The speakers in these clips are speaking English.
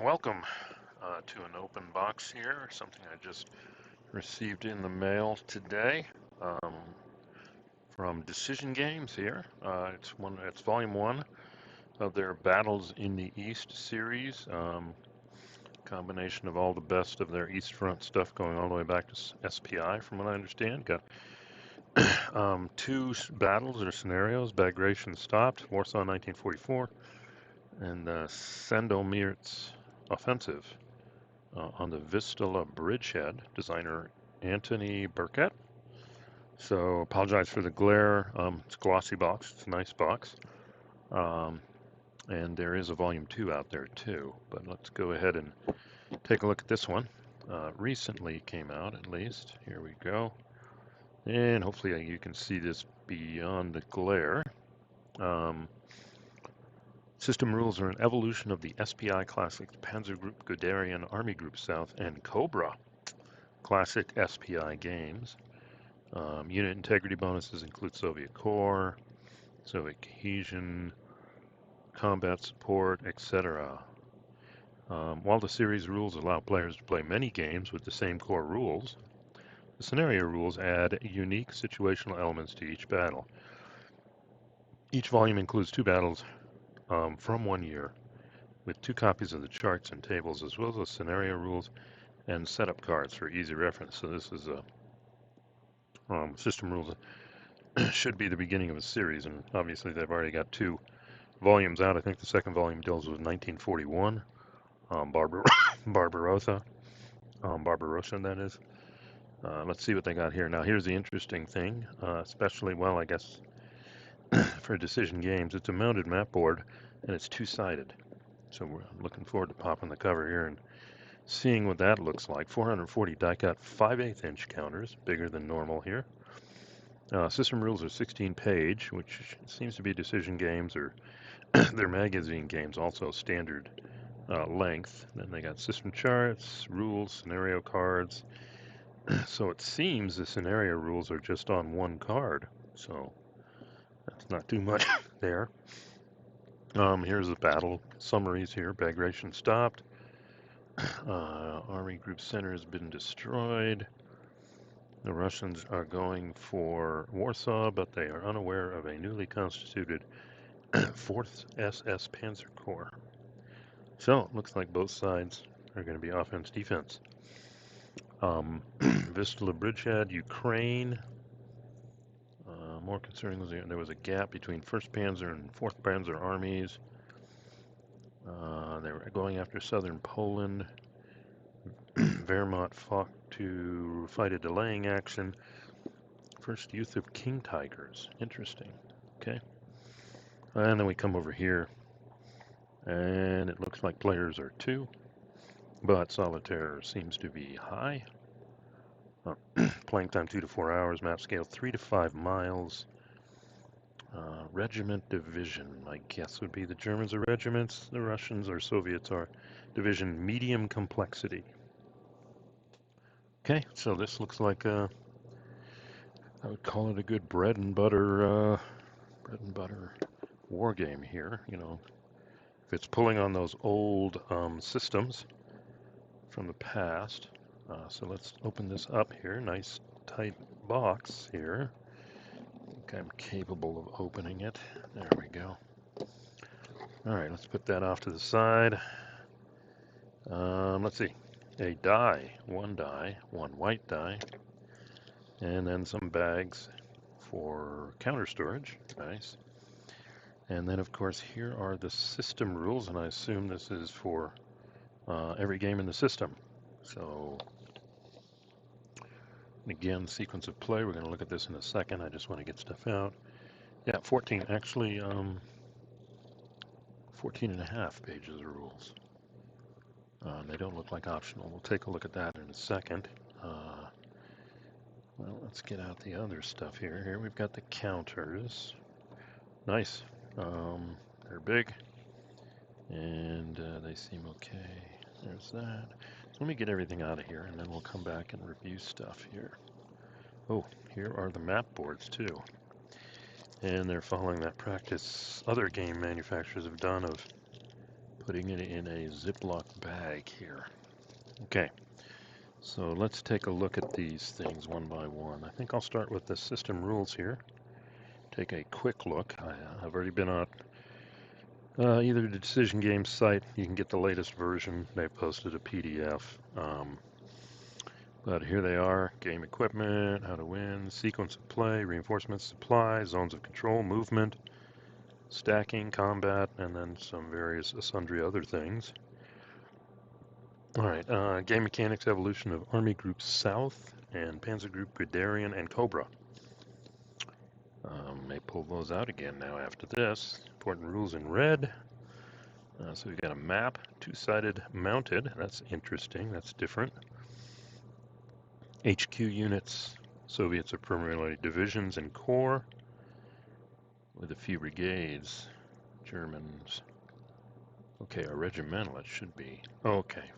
Welcome to an open box here, something I just received in the mail today um, from Decision Games here. It's volume one of their Battles in the East series. Combination of all the best of their East Front stuff going all the way back to SPI, from what I understand. Got two battles or scenarios: Bagration stopped, Warsaw 1944, and Sandomierz offensive. On the Vistula bridgehead, designer Anthony Burkett. So apologize for the glare. It's a glossy box. It's a nice box. Um, and there is a volume 2 out there too. But let's go ahead and take a look at this one. Recently came out, at least. Here we go. And hopefully you can see this beyond the glare. Um, System rules are an evolution of the SPI Classic Panzer Group Guderian Army Group South and Cobra classic SPI games. Unit integrity bonuses include Soviet core, Soviet cohesion, combat support, etc. While the series rules allow players to play many games with the same core rules, the scenario rules add unique situational elements to each battle. Each volume includes two battles from 1 year, with 2 copies of the charts and tables, as well as the scenario rules and setup cards for easy reference. So this is a system rules should be the beginning of a series, and obviously they've already got 2 volumes out. I think the second volume deals with 1941, Barbarossa, Barbarossa, that is. Let's see what they got here. Now, here's the interesting thing, especially, well, I guess, for Decision Games. It's a mounted map board, and it's 2-sided. So we're looking forward to popping the cover here and seeing what that looks like. 440 die-cut 5/8 inch counters, bigger than normal here. System rules are 16-page, which seems to be Decision Games or their magazine games, also standard length. Then they got system charts, rules, scenario cards. So it seems the scenario rules are just on one card. So that's not too much there. Here's the battle summaries here. Bagration stopped. Army Group Center has been destroyed. The Russians are going for Warsaw, but they are unaware of a newly constituted 4th SS Panzer Corps. So it looks like both sides are going to be offense-defense. Vistula Bridgehead, Ukraine. More concerning was there was a gap between 1st Panzer and 4th Panzer armies. They were going after southern Poland. Wehrmacht fought to fight a delaying action. First Youth of King Tigers. Interesting. Okay. And then we come over here, and it looks like players are 2, but solitaire seems to be high. Playing time 2 to 4 hours. Map scale 3 to 5 miles. Regiment division, I guess would be the Germans are regiments, the Russians or Soviets are division. Medium complexity. Okay, so this looks like I would call it a good bread and butter war game here. You know, if it's pulling on those old systems from the past. So let's open this up here. Nice tight box here. I think I'm capable of opening it. There we go. All right, let's put that off to the side. Let's see. A die, one white die, and then some bags for counter storage. Nice. And then, of course, here are the system rules, and I assume this is for every game in the system. So, again, sequence of play. We're going to look at this in a second. I just want to get stuff out. Yeah, 14, actually, 14 and a half pages of rules. They don't look like optional. We'll take a look at that in a second. Well, let's get out the other stuff here. Here we've got the counters. Nice. They're big, and they seem okay. There's that. So let me get everything out of here, and then we'll come back and review stuff here. Oh, here are the map boards, too. And they're following that practice other game manufacturers have done of Putting it in a Ziploc bag here. Okay, so let's take a look at these things one by one. I think I'll start with the system rules here. Take a quick look. I've already been on either the Decision Games site. You can get the latest version. They've posted a PDF. But here they are: game equipment, how to win, sequence of play, reinforcements, supply, zones of control, movement, stacking, combat, and then some various sundry other things. All right, game mechanics: evolution of Army Group South and Panzer Group Guderian and Cobra. May pull those out again now after this. Important rules in red. So we've got a map, two-sided mounted. That's interesting. That's different. HQ units. Soviets are primarily divisions and corps, with a few brigades. Germans. Okay, our regimental, it should be. Okay.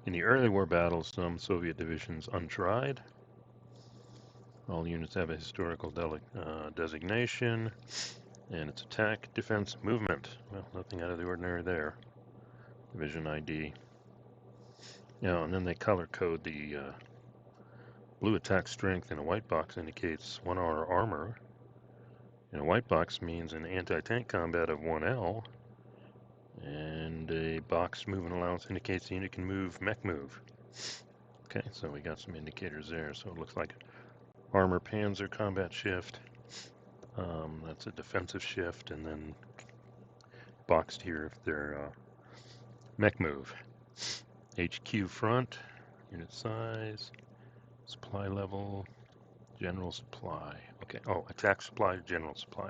In the early war battles, some Soviet divisions untried. All units have a historical designation, and it's attack, defense, movement. Well, nothing out of the ordinary there. Division ID. Yeah, and then they color code the blue attack strength in a white box indicates 1R armor. And a white box means an anti-tank combat of 1L. And a box movement allowance indicates the unit can move mech move. Okay, so we got some indicators there. So it looks like armor panzer combat shift. That's a defensive shift, and then boxed here if they're mech move. HQ front, unit size, supply level, general supply. Okay, oh, attack supply, general supply.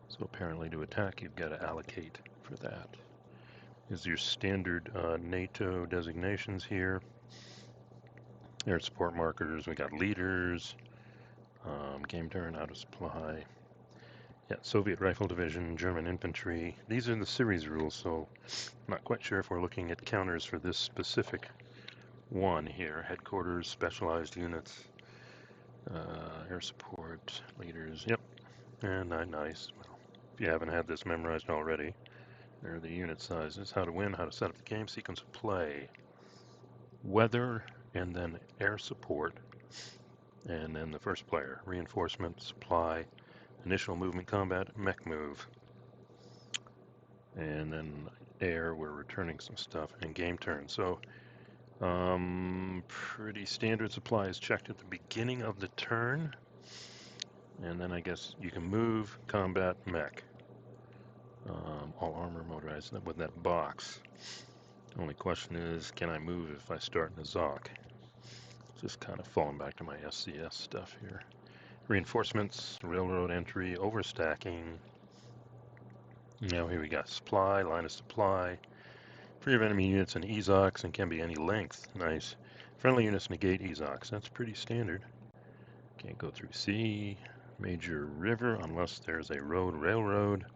So apparently to attack, you've got to allocate for that. Is your standard NATO designations here. Air support markers, we got leaders, game turn, out of supply. Yeah, Soviet Rifle Division, German Infantry. These are the series rules, so I'm not quite sure if we're looking at counters for this specific one here. Headquarters, specialized units, air support, leaders. Yep, and nice. Well, if you haven't had this memorized already, there are the unit sizes, how to win, how to set up the game, sequence of play, weather, and then air support, and then the first player, reinforcement, supply, initial movement combat, mech move, and then air, we're returning some stuff, and game turn. So pretty standard. Supply is checked at the beginning of the turn, and then I guess you can move, combat, mech. All armor motorized with that box. Only question is, can I move if I start in a ZOC? Just kind of falling back to my SCS stuff here. Reinforcements, railroad entry, overstacking. Now here we got supply, line of supply. Free of enemy units and EZOCs, and can be any length. Nice. Friendly units negate EZOCs. That's pretty standard. Can't go through sea. Major river unless there's a road, railroad.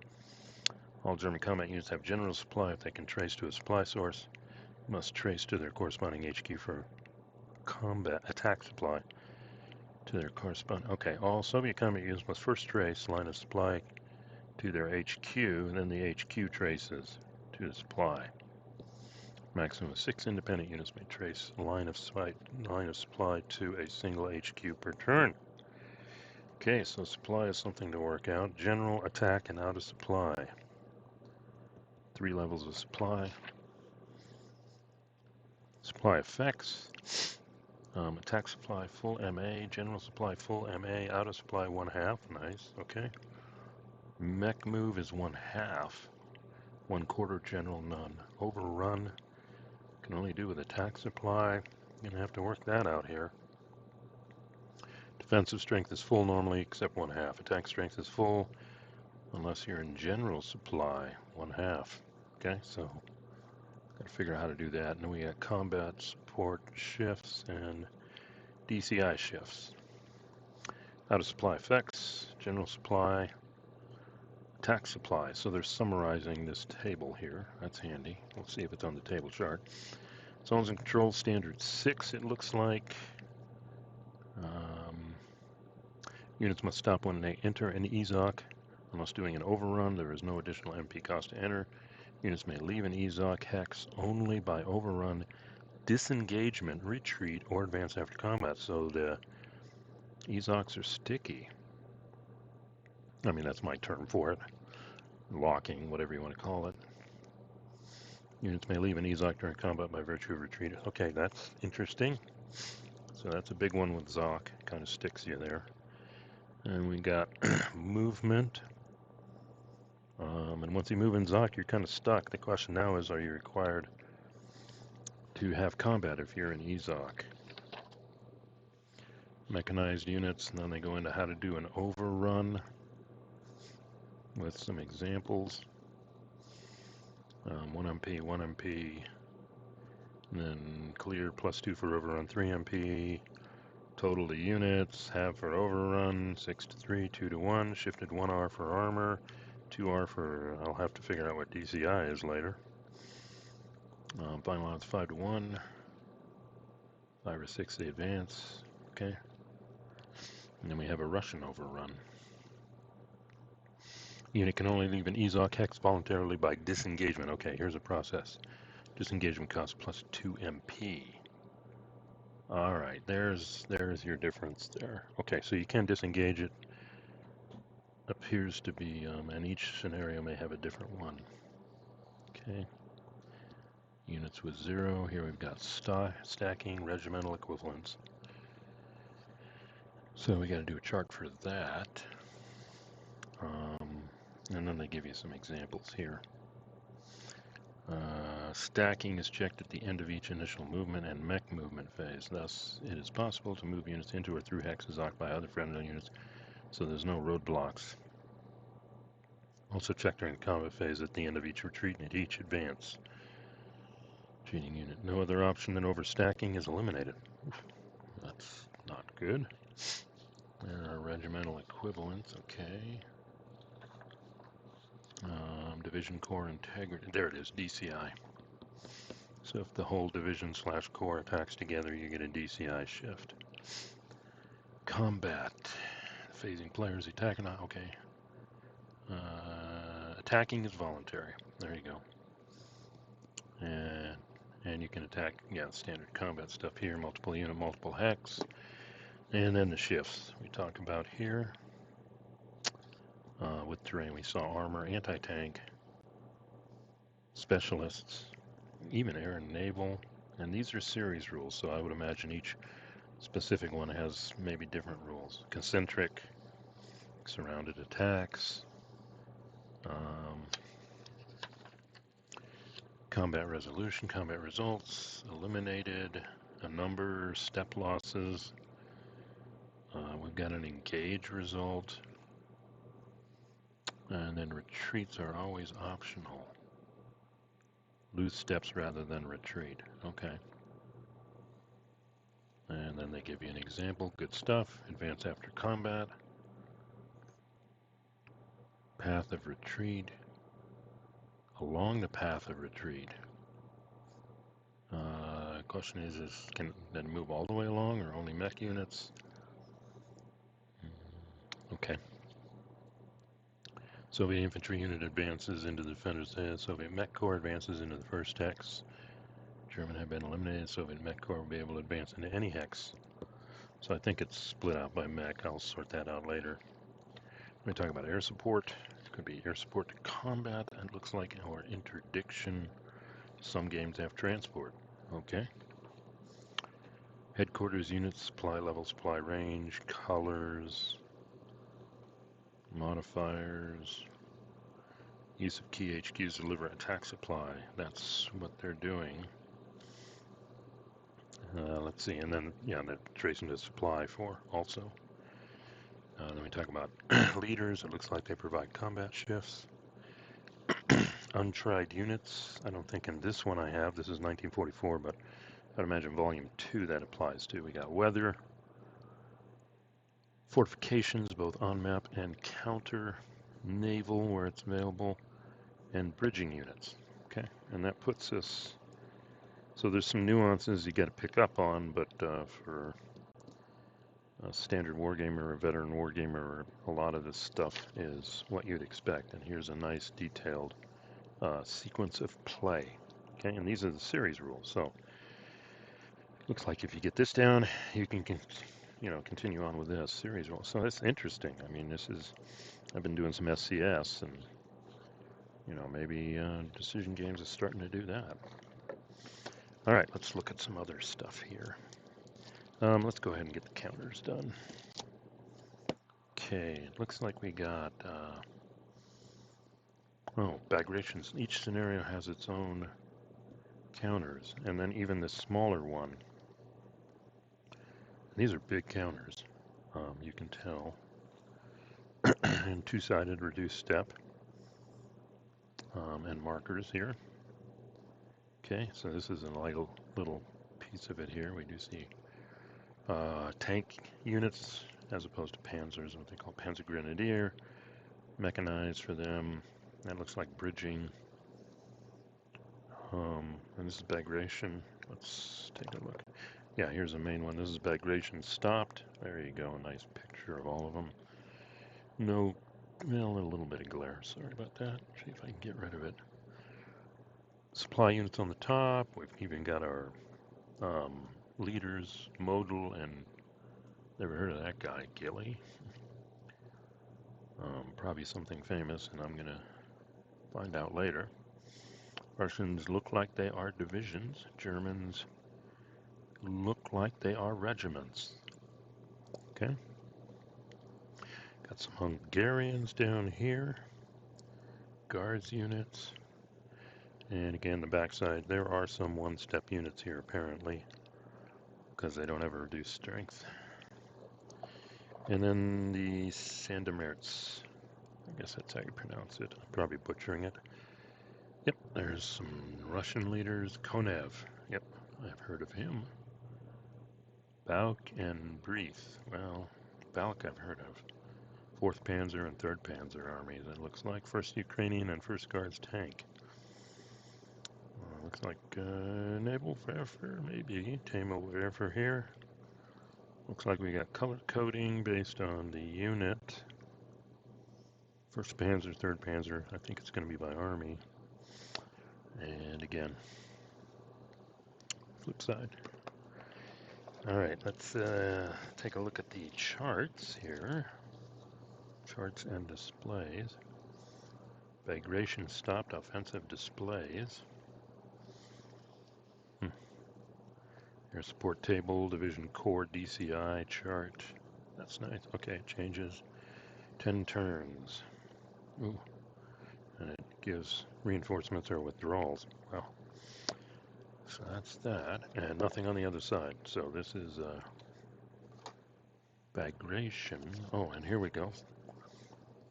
All German combat units have general supply if they can trace to a supply source. Must trace to their corresponding HQ for combat attack supply. To their corresponding. Okay, all Soviet combat units must first trace line of supply to their HQ, and then the HQ traces to the supply. Maximum of 6 independent units may trace line of supply to a single HQ per turn. Okay, so supply is something to work out. General, attack, and out of supply. 3 levels of supply. Supply effects. Attack supply full MA, general supply full MA, out of supply 1/2. Nice, okay. Mech move is 1/2. 1/4 general, none. Overrun can only do with attack supply. Gonna have to work that out here. Defensive strength is full normally, except 1/2. Attack strength is full unless you're in general supply, 1/2. Okay, so gotta figure out how to do that. And then we got combat support shifts and DCI shifts. Out of supply effects, general supply, attack supply. So they're summarizing this table here. That's handy. We'll see if it's on the table chart. Zones and control standard 6, it looks like. Units must stop when they enter an EZOC. Unless doing an overrun, there is no additional MP cost to enter. Units may leave an EZOC hex only by overrun, disengagement, retreat, or advance after combat. So the EZOCs are sticky. I mean, that's my term for it. Locking, whatever you want to call it. Units may leave an EZOC during combat by virtue of retreat. Okay, that's interesting. So that's a big one with ZOC. Kind of sticks you there. And we got movement. And once you move in ZOC, you're kind of stuck. The question now is, are you required to have combat if you're in EZOC? Mechanized units, and then they go into how to do an overrun with some examples. 1 MP, 1 MP, and then clear +2 for overrun, 3 MP. Total to units, half for overrun, 6 to 3, 2 to 1, shifted 1R for armor, 2R for, I'll have to figure out what DCI is later. Final odds 5 to 1, 5 or 6 the advance, okay. And then we have a Russian overrun. Unit can only leave an EZOC hex voluntarily by disengagement. Okay, here's a process. Disengagement costs +2 MP. All right, there's your difference there. Okay, so you can disengage it. Appears to be, and each scenario may have a different one. Okay. Units with 0. Here we've got stacking, regimental equivalents. So we got to do a chart for that. And then they give you some examples here. Stacking is checked at the end of each initial movement and mech movement phase. Thus, it is possible to move units into or through hexes occupied by other friendly units, so there's no roadblocks. Also checked during the combat phase at the end of each retreat and at each advance. Retreating unit. No other option than overstacking is eliminated. Oof, that's not good. There are regimental equivalents, okay. Division core integrity. There it is, DCI. So if the whole division/core attacks together, you get a DCI shift. Combat. Phasing players attacking. Okay. Attacking is voluntary. There you go. And you can attack, yeah, standard combat stuff here. Multiple unit, multiple hex. And then the shifts we talk about here. With terrain, we saw armor, anti-tank, specialists, even air and naval. And these are series rules, so I would imagine each specific one has maybe different rules. Concentric, surrounded attacks, combat resolution, combat results, eliminated, a number, step losses. We've got an engage result. And then retreats are always optional. Lose steps rather than retreat. Okay. And then they give you an example. Good stuff. Advance after combat. Path of retreat. Along the path of retreat. Question is can it then move all the way along or only mech units? Okay. Soviet infantry unit advances into the defender's head. Soviet mech corps advances into the first hex. German have been eliminated. Soviet mech corps will be able to advance into any hex. So I think it's split out by mech. I'll sort that out later. Let me talk about air support. It could be air support to combat, it looks like, or interdiction. Some games have transport. Okay. Headquarters units, supply level, supply range, colors, modifiers, use of key HQs to deliver attack supply. That's what they're doing. Let's see, and then, yeah, they're tracing the supply for also. Then we talk about leaders. It looks like they provide combat shifts. Untried units. I don't think in this one I have. This is 1944, but I'd imagine volume 2 that applies to. We got weather, fortifications, both on map and counter, naval where it's available, and bridging units. Okay, and that puts us. So there's some nuances you got to pick up on, but for a standard wargamer, a veteran wargamer, a lot of this stuff is what you'd expect. And here's a nice detailed sequence of play. Okay, and these are the series rules. So looks like if you get this down, you can continue on with this series rule. So that's interesting. I mean, I've been doing some SCS, and maybe Decision Games is starting to do that. All right, let's look at some other stuff here. Let's go ahead and get the counters done. Okay, it looks like we got Bagrations. Each scenario has its own counters, and then even the smaller one. These are big counters. You can tell. And two-sided reduced step and markers here. Okay, so this is a little piece of it here. We do see tank units as opposed to panzers, what they call Panzer Grenadier, mechanized for them. That looks like bridging. And this is Bagration. Let's take a look. Yeah, here's the main one. This is Bagration stopped. There you go, a nice picture of all of them. No, well, a little bit of glare. Sorry about that. See if I can get rid of it. Supply units on the top. We've even got our leaders, Modal, and never heard of that guy, Gilly. Probably something famous, and I'm gonna find out later. Russians look like they are divisions. Germans look like they are regiments. Okay. Got some Hungarians down here. Guards units. And again, the backside, there are some one-step units here apparently, because they don't ever reduce strength. And then the Sandomierz. I guess that's how you pronounce it. I'm probably butchering it. Yep, there's some Russian leaders. Konev. Yep, I've heard of him. Bauk and Breith. Well, Bauk I've heard of. 4th Panzer and 3rd Panzer armies, it looks like. 1st Ukrainian and 1st Guards tank. Looks like Naval Werfer, maybe. Tamo Werfer here. Looks like we got color coding based on the unit. 1st Panzer, 3rd Panzer. I think it's going to be by army. And again, flip side. All right, let's take a look at the charts here. Charts and displays. Bagration stopped offensive displays. Here's support table, division core, DCI chart. That's nice. Okay, it changes. 10 turns. Ooh. And it gives reinforcements or withdrawals. Wow. So that's that. And nothing on the other side. So this is Bagration. Oh, and here we go.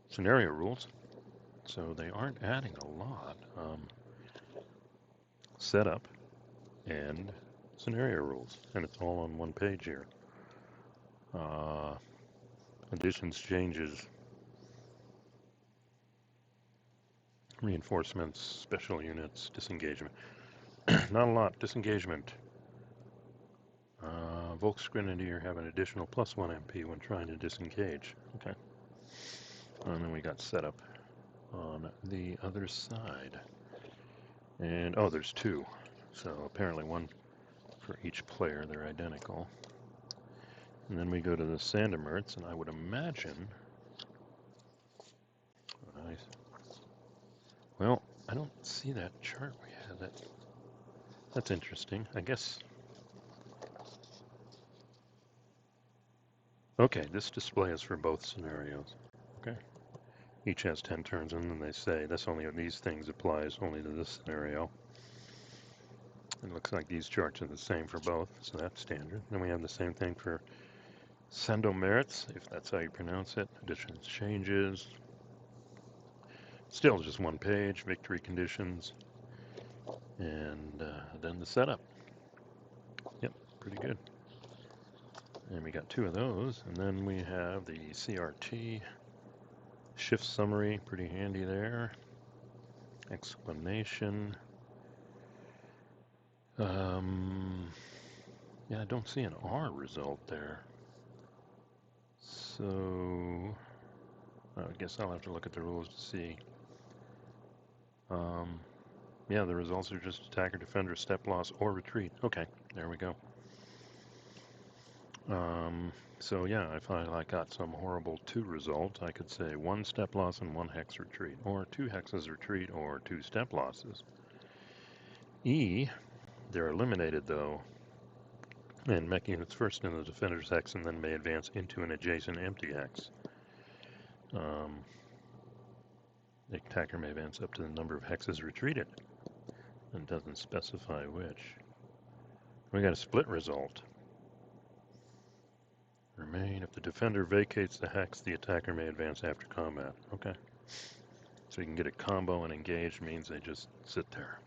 Scenario rules. So they aren't adding a lot. Setup and scenario rules. And it's all on one page here. Additions, changes, reinforcements, special units, disengagement. Not a lot. Disengagement. Volksgrenadier have an additional +1 MP when trying to disengage. Okay. And then we got setup on the other side. And, oh, there's 2. So apparently one for each player. They're identical. And then we go to the Sandomierz, and I would imagine... Oh, nice. Well, I don't see that chart we had. That's interesting. I guess... Okay, this display is for both scenarios. Okay. Each has 10 turns, and then they say these things applies only to this scenario. It looks like these charts are the same for both, so that's standard. Then we have the same thing for Sandomierz, if that's how you pronounce it. Additions, changes. Still just one page, victory conditions, and then the setup. Yep, pretty good. And we got 2 of those, and then we have the CRT. Shift summary, pretty handy there. Explanation. Yeah, I don't see an R result there. So, I guess I'll have to look at the rules to see. Yeah, the results are just attacker, defender, step loss, or retreat. Okay, there we go. So yeah, if I got some horrible 2 result, I could say 1 step loss and 1 hex retreat, or 2 hexes retreat, or 2 step losses. E, they're eliminated though, and mech units first in the defender's hex and then may advance into an adjacent empty hex. The attacker may advance up to the number of hexes retreated, and doesn't specify which. We got a split result. Remain. If the defender vacates the hex, the attacker may advance after combat. Okay. So you can get a combo, and engage means they just sit there.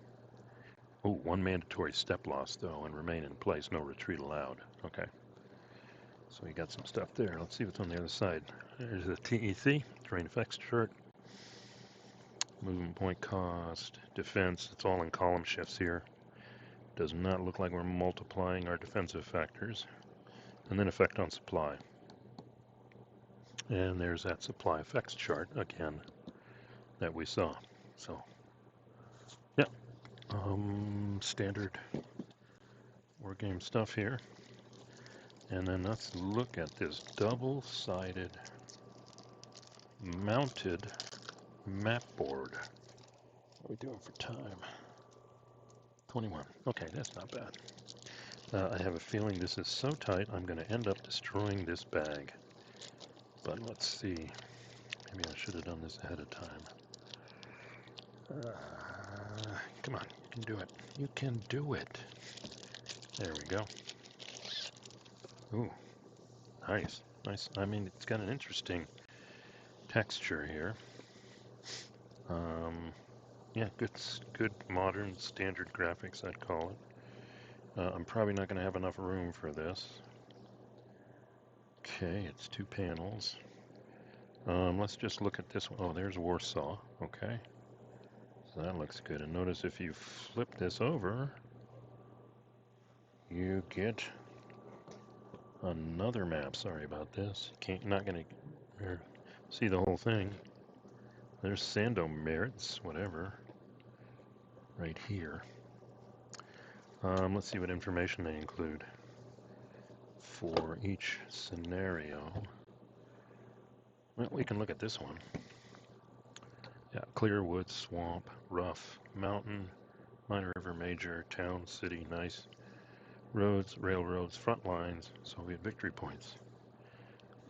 Oh, 1 mandatory step loss, though, and remain in place. No retreat allowed. Okay. So you got some stuff there. Let's see what's on the other side. There's the TEC, terrain effects chart. Movement point cost, defense. It's all in column shifts here. Does not look like we're multiplying our defensive factors. And then effect on supply. And there's that supply effects chart again that we saw. So, yeah, standard war game stuff here. And then let's look at this double-sided mounted map board. What are we doing for time? 21. Okay, that's not bad. I have a feeling this is so tight I'm going to end up destroying this bag. But let's see. Maybe I should have done this ahead of time. Come on, you can do it. You can do it. There we go. Ooh, nice. Nice. I mean, it's got an interesting texture here. Yeah, good modern standard graphics, I'd call it. I'm probably not going to have enough room for this. Okay, it's 2 panels. Let's just look at this one. Oh, there's Warsaw. Okay. So that looks good. And notice if you flip this over, you get another map. Sorry about this. Not going to see the whole thing. There's Sandomierz, whatever, right here. Let's see what information they include for each scenario. Well, we can look at this one. Yeah, clear woods, swamp, rough, mountain, minor river, major, town, city, nice, roads, railroads, front lines, Soviet victory points.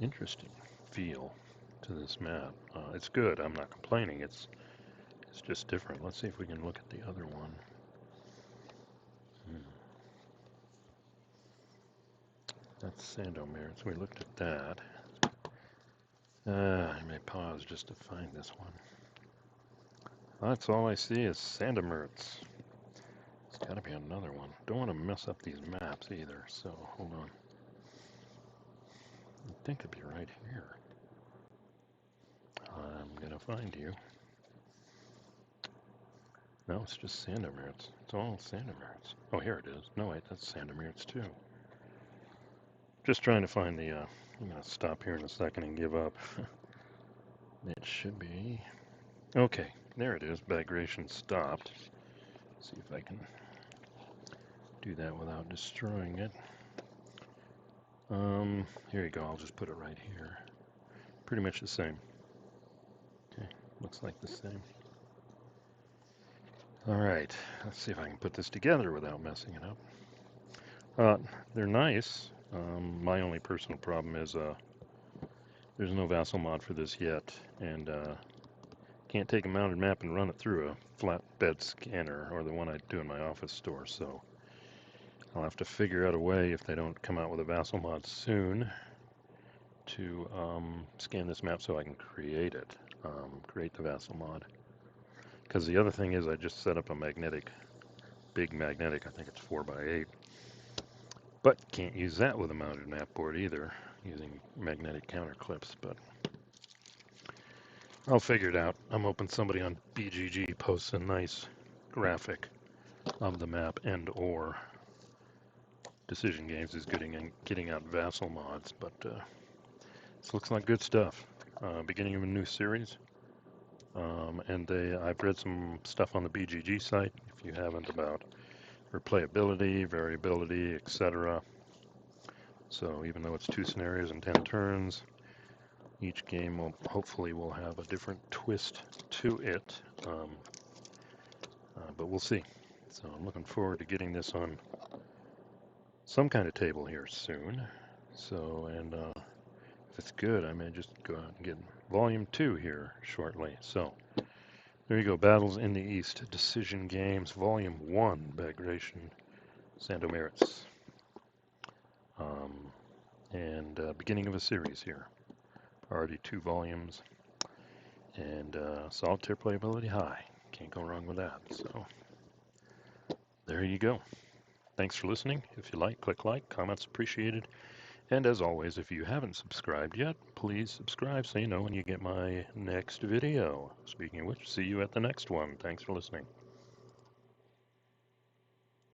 Interesting feel to this map. It's good. I'm not complaining. It's just different. Let's see if we can look at the other one. That's Sandomierz. We looked at that. I may pause just to find this one. That's all I see is Sandomierz. It's got to be another one. Don't want to mess up these maps either, so hold on. I think it'd be right here. I'm going to find you. No, it's just Sandomierz. It's all Sandomierz. Oh, here it is. No, wait, that's Sandomierz too. Just trying to find the, I'm going to stop here in a second and give up. It should be, okay, there it is. Bagration stopped. Let's see if I can do that without destroying it. Here you go. I'll just put it right here. Pretty much the same. Okay, looks like the same. All right, let's see if I can put this together without messing it up. They're nice. My only personal problem is there's no Vassal mod for this yet, and can't take a mounted map and run it through a flatbed scanner or the one I do in my office store, so I'll have to figure out a way, if they don't come out with a Vassal mod soon, to scan this map so I can create it, create the Vassal mod. Because the other thing is I just set up a magnetic, big magnetic, I think it's 4x8, but can't use that with a mounted map board either, using magnetic counter clips, but I'll figure it out. I'm hoping somebody on BGG posts a nice graphic of the map and or Decision Games is getting out Vassal mods, but this looks like good stuff. Beginning of a new series. And I've read some stuff on the BGG site, if you haven't, about replayability, variability, etc. So even though it's 2 scenarios and 10 turns, each game will hopefully will have a different twist to it. But we'll see. So I'm looking forward to getting this on some kind of table here soon. So, and if it's good, I may just go out and get volume 2 here shortly. So there you go, Battles in the East, Decision Games, Volume 1, Bagration, Sandomierz. And beginning of a series here. Already 2 volumes. And solitaire playability high. Can't go wrong with that. So there you go. Thanks for listening. If you click like, comments appreciated. And as always, if you haven't subscribed yet, please subscribe so you know when you get my next video. Speaking of which, see you at the next one. Thanks for listening.